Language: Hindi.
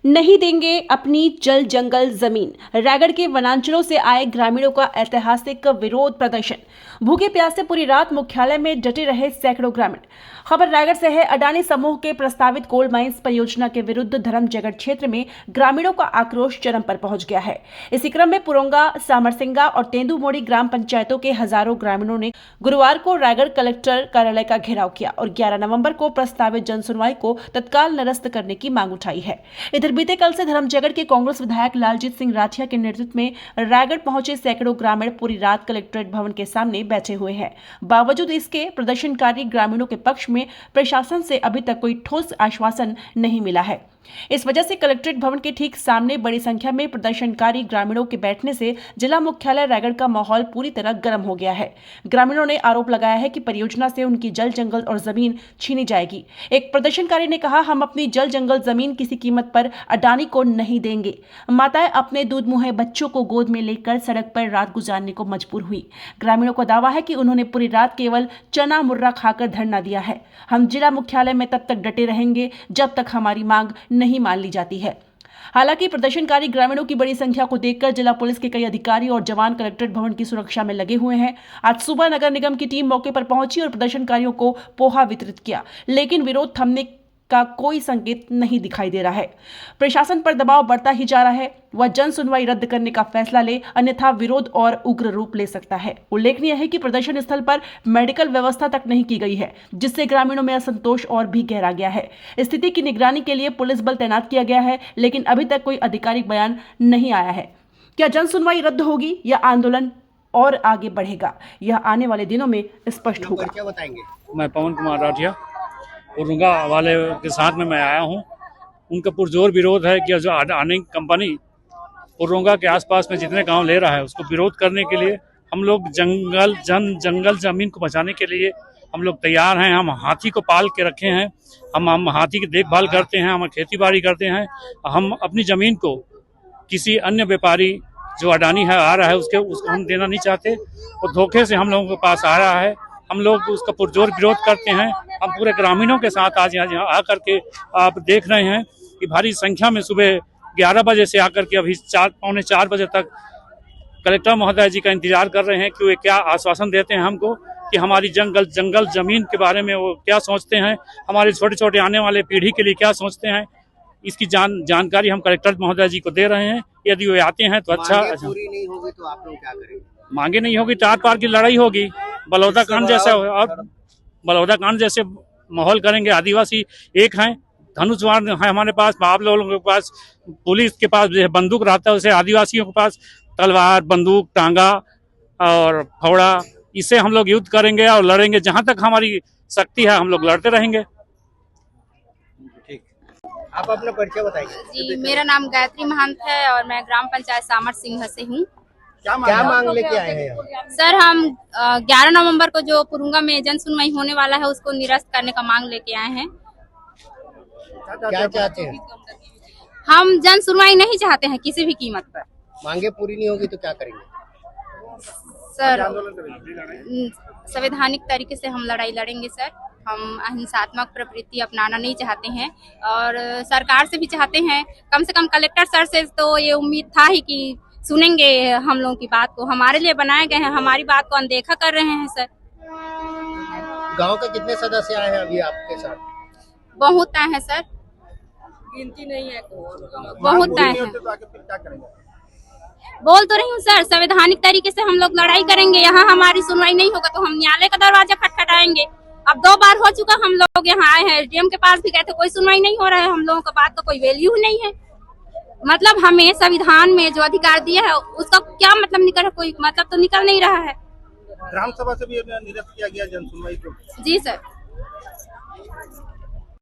नहीं देंगे अपनी जल जंगल जमीन। रायगढ़ के वनांचलों से आए ग्रामीणों का ऐतिहासिक विरोध प्रदर्शन। भूखे प्यासे पूरी रात मुख्यालय में डटे रहे सैकड़ों ग्रामीण। खबर रायगढ़ से है। अडानी समूह के प्रस्तावित कोल माइंस परियोजना के विरुद्ध धर्मजयगढ़ क्षेत्र में ग्रामीणों का आक्रोश चरम पर पहुंच गया है। इसी क्रम में पुरोंगा, सामरसिंगा और तेंदुमोड़ी ग्राम पंचायतों के हजारों ग्रामीणों ने गुरुवार को रायगढ़ कलेक्टर कार्यालय का घेराव किया और 11 नवंबर को प्रस्तावित जनसुनवाई को तत्काल निरस्त करने की मांग उठाई है। इधर बीते कल से धर्मजयगढ़ के कांग्रेस विधायक लालजीत सिंह राठिया के नेतृत्व में रायगढ़ पहुंचे सैकड़ों ग्रामीण पूरी रात कलेक्ट्रेट भवन के सामने बैठे हुए हैं। बावजूद इसके प्रदर्शनकारी ग्रामीणों के पक्ष में प्रशासन से अभी तक कोई ठोस आश्वासन नहीं मिला है। इस वजह से कलेक्ट्रेट भवन के ठीक सामने बड़ी संख्या में प्रदर्शनकारी ग्रामीणों के बैठने से जिला मुख्यालय रायगढ़ का माहौल पूरी तरह गर्म हो गया है। ग्रामीणों ने आरोप लगाया है कि परियोजना से उनकी जल जंगल और जमीन छीनी जाएगी। एक प्रदर्शनकारी ने कहा, हम अपनी जल जंगल जमीन किसी कीमत पर अडानी को नहीं देंगे। माताएं अपने दूध मुहे बच्चों को गोद में लेकर सड़क पर रात गुजारने को मजबूर हुई। ग्रामीणों का दावा है कि उन्होंने पूरी रात केवल चना मुर्रा खाकर धरना दिया है। हम जिला मुख्यालय में तब तक डटे रहेंगे जब तक हमारी मांग नहीं मान ली जाती है। हालांकि प्रदर्शनकारी ग्रामीणों की बड़ी संख्या को देखकर जिला पुलिस के कई अधिकारी और जवान कलेक्ट्रेट भवन की सुरक्षा में लगे हुए हैं। आज सुबह नगर निगम की टीम मौके पर पहुंची और प्रदर्शनकारियों को पोहा वितरित किया, लेकिन विरोध थमने का कोई संकेत नहीं दिखाई दे रहा है। प्रशासन पर दबाव बढ़ता ही जा रहा है। वह जन सुनवाई रद्द करने का फैसला ले, अन्यथा विरोध और उग्र रूप ले सकता है। उल्लेखनीय है कि प्रदर्शन स्थल पर मेडिकल व्यवस्था तक नहीं की गई है, जिससे ग्रामीणों में असंतोष और भी गहरा गया है। स्थिति की निगरानी के लिए पुलिस बल तैनात किया गया है, लेकिन अभी तक कोई आधिकारिक बयान नहीं आया है। क्या जन सुनवाई रद्द होगी या आंदोलन और आगे बढ़ेगा, यह आने वाले दिनों में स्पष्ट होगा। क्या बताएंगे? मैं पवन कुमार राठिया पुरोंगा वाले के साथ में मैं आया हूं। उनका पुरजोर विरोध है कि जो अडानी कंपनी पुरोंगा के आसपास में जितने गांव ले रहा है उसको विरोध करने के लिए हम लोग जंगल जमीन को बचाने के लिए हम लोग तैयार हैं। हम हाथी को पाल के रखे हैं, हम हाथी की देखभाल करते हैं, हम खेती बाड़ी करते हैं। हम अपनी जमीन को किसी अन्य व्यापारी जो अडानी है आ रहा है उसको हम देना नहीं चाहते। और धोखे से हम लोगों के पास आ रहा है, हम लोग उसका पुरजोर विरोध करते हैं। हम पूरे ग्रामीणों के साथ आज यहाँ आकर के आप देख रहे हैं कि भारी संख्या में सुबह 11 बजे से आकर के अभी 4-4:45 बजे तक कलेक्टर महोदय जी का इंतजार कर रहे हैं कि वे क्या आश्वासन देते हैं हमको कि हमारी जंगल जमीन के बारे में वो क्या सोचते हैं, हमारे छोटे छोटे आने वाले पीढ़ी के लिए क्या सोचते हैं। इसकी जानकारी हम कलेक्टर महोदय जी को दे रहे हैं। यदि वे आते हैं तो अच्छा। पूरी नहीं होगी तो आप लोग क्या करेंगे? मांगे नहीं होगी तो आर पार की लड़ाई होगी। बलौदा कांड जैसा और बलौदा कांड जैसे माहौल करेंगे। आदिवासी एक हैं, धनुषवाण है हमारे पास, आप लोगों के पास पुलिस के पास बंदूक रहता है, उसे आदिवासियों के पास तलवार, बंदूक, टांगा और फावड़ा, इससे हम लोग युद्ध करेंगे और लड़ेंगे। जहां तक हमारी शक्ति है हम लोग लड़ते रहेंगे। ठीक, आप अपना परिचय बताइए। जी, मेरा नाम गायत्री महंत है और मैं ग्राम पंचायत सामरसिंगा से हूँ। क्या मांग लेके आए हैं? सर, हम 11 नवंबर को जो पुरोंगा में जन सुनवाई होने वाला है उसको निरस्त करने का मांग लेके आए हैं। क्या चाहते हैं? हम जन सुनवाई नहीं चाहते हैं किसी भी कीमत पर। मांगे पूरी नहीं होगी तो क्या करेंगे? सर, संवैधानिक तरीके से हम लड़ाई लड़ेंगे सर। हम अहिंसात्मक प्रवृत्ति अपनाना नहीं चाहते हैं और सरकार से भी चाहते हैं, कम से कम कलेक्टर सर से तो ये उम्मीद था ही कि सुनेंगे हम लोगों की बात को। हमारे लिए बनाए गए हैं, हमारी बात को अनदेखा कर रहे हैं सर। गांव के कितने सदस्य आए हैं अभी आपके साथ? बहुत आए हैं सर, गिनती नहीं है। बहुत आए हैं। बोल तो रही हूँ सर, संवैधानिक तरीके से हम लोग लड़ाई करेंगे। यहाँ हमारी सुनवाई नहीं होगा तो हम न्यायालय का दरवाजा खटखटाएंगे। अब 2 बार हो चुका, हम लोग यहाँ आए हैं, डीएम के पास भी गए थे, कोई सुनवाई नहीं हो रहा है। हम लोगों का बात का कोई वैल्यू नहीं है। मतलब हमें संविधान में जो अधिकार दिया है उसका क्या मतलब निकल, कोई मतलब तो निकल नहीं रहा है। ग्राम सभा से भी निरस्त किया गया जन सुनवाई को। जी सर।